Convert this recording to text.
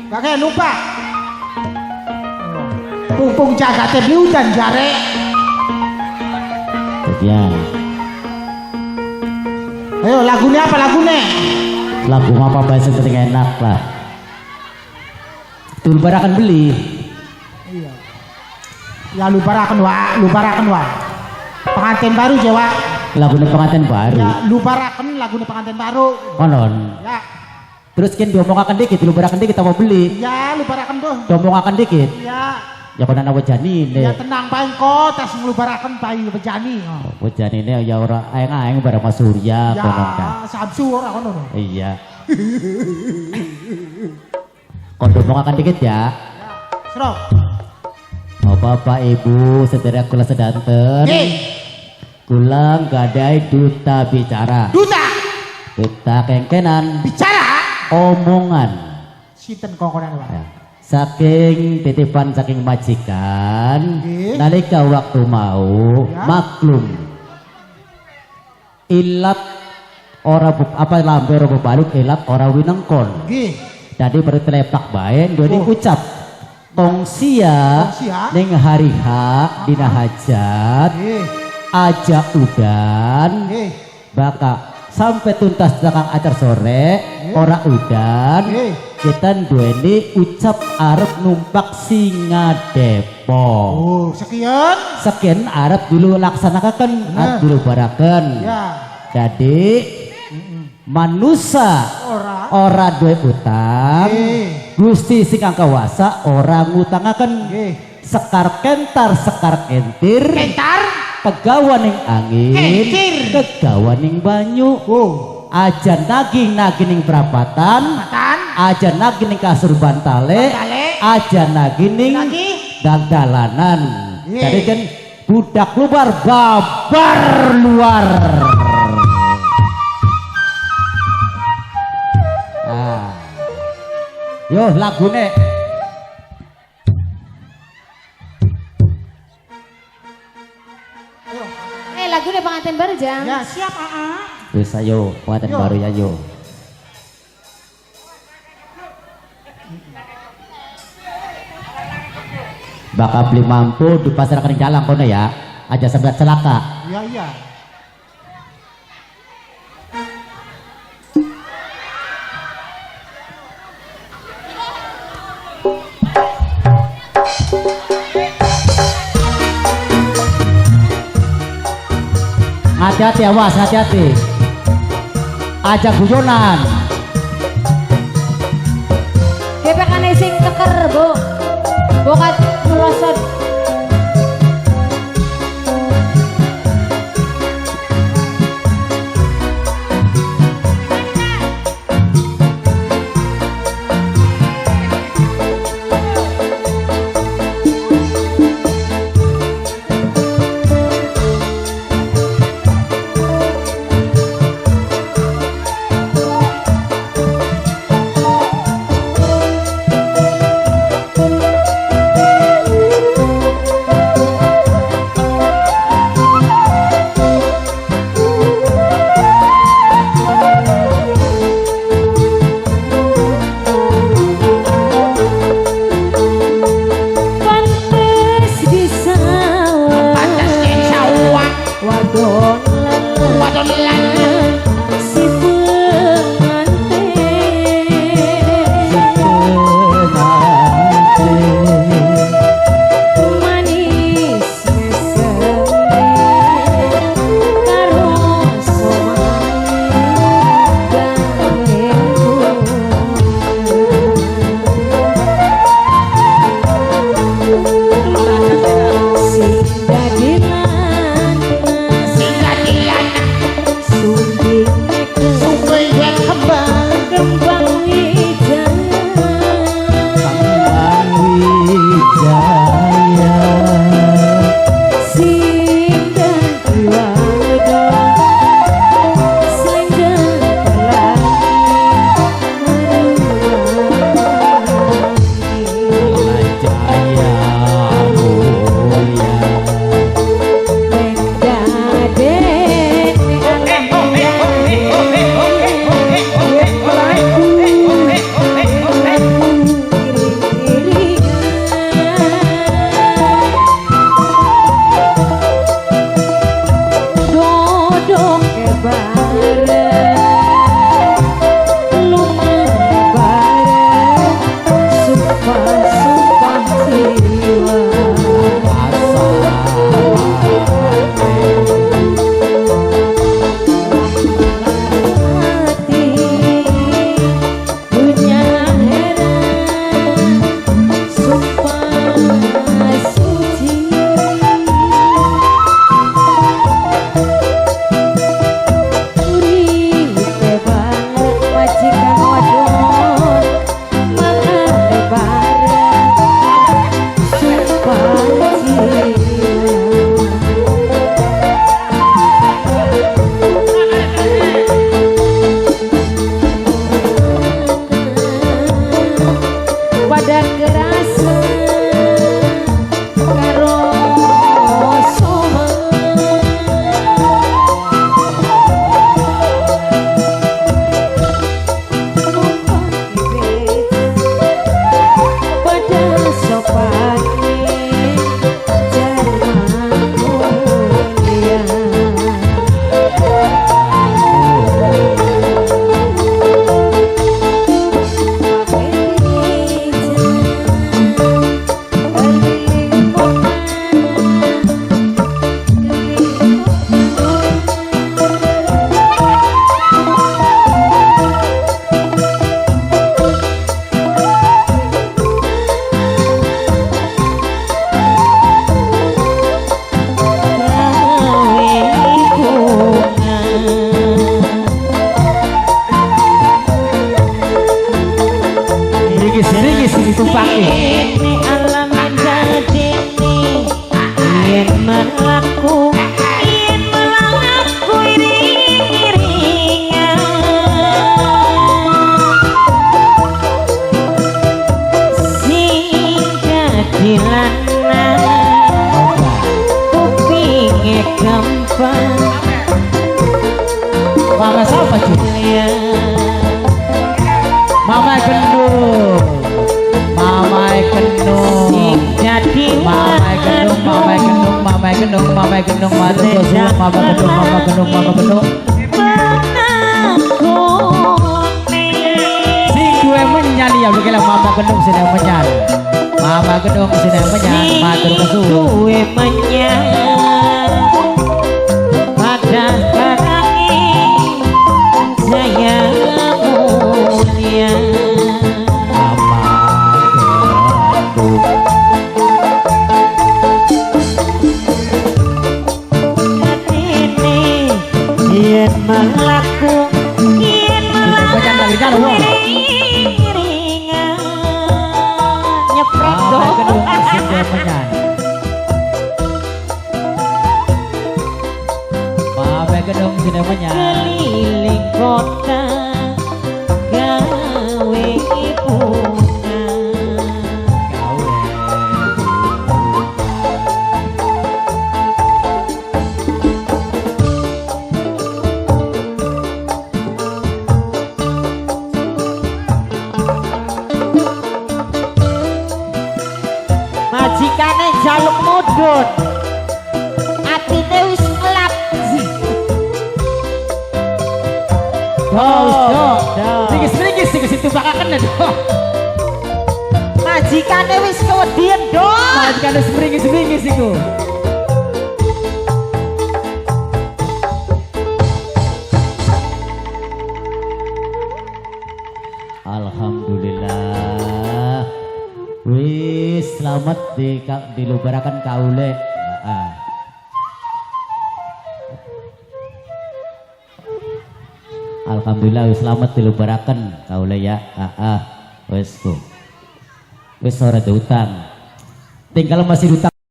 Gak kayak lupa. Pungpung jagate biudan jare. Ya. Ayo lagunya apa lagunya? Lagu apa bahasa penting enak lah. Tuh barakan beli. Iya. Ya lubarakan wa. Pengantin baru Jawa. Lagunya pengantin baru. Ya lubarakan lagunya pengantin baru. Konon. Ya. Terus kan diomongkan dikit, lubarakan dikit kita mau beli. Ya lubarakan tuh. Diomongkan dikit. Ya. Ya kono ana wejani Ya ne. tenang paling kok tas ngelubarakan paling bejani. Wejani ne ya ora aeng-aeng bareng Mas Surya Ya kono kan. sabsu ora kono. Iya. Kon diomongkan dikit ya. Serok. Oh Bapak Ibu sedherek kula sedanten. Kula gadai duta bicara. Duta kengkenan. Bicara. Omongan. Sinten kongkonan Pak? Ya. Saking titipan saking majikan nalika waktu mau ya. maklum ilat ora apa lambe ora bebaluk ilat ora winengkon jadi bertelepak bae doni ucap tongsia ning hari hak dina hajat aja udan baka sampai tuntas belakang acar sore ora udan kita duweni ucap arep numpak singa Depok. Oh, sekian arep dulu laksanakan arep dulu baraken ya. jadi manusia ora duwe utang Gusti sing kawasa ora ngutangaken sekar kentar sekar kentir kegawaning angin kegawaning banyu aja naging ning perapatan aja naging ning kasur bantale aja naging ning dalanan jadi kan budak luar babar luar yo lagune lagunya pengantin baru Jang. Ya siap terus ayo pengantin baru ya yo bakal beli mampu di pasar kening jalan kono ya aja sampai celaka iya hati-hati awas hati-hati aja guyonan gepekan sing keker bu bokat merosot pada kerasa karo soma pada sopane jarman mulia Ringis ditumpaki. ini alam jadini yen melaku iring-iringan sing dadi lanang kupinge gampang Mama siapa cuy? Mama Gendung. Mama Gendung. sing dadi Mama Gendung, Mama Gendung, Mama Gendung, Mama Gendung, Mama Gendung, Mama Gendung, Mama Gendung, Mama Gendung. Sing gue menyan ya lu kira Mama Gendung sini menyan. Mama Gendung sini menyan, matur kesuwun. duwe menyang pada karangi saya mulia Mama Gendung. ini yen melaku yen Menyan lagi jalan wong. iring-iringan nyepret Mama Gendung sini menyan. Mama Gendung sini menyan. keliling kota gawe bunga majikane jaluk mudhun atine wis ngelap Ringis situ bakakan doh. majikane wis kewedian dong Majikan ada seringis iku. Alhamdulillah. Wis selamat dilubarakan kaule. Alhamdulillah wis selamat dilubarakan kaule ya. Wis ku. Wis ora ada utang. Tinggal masih utang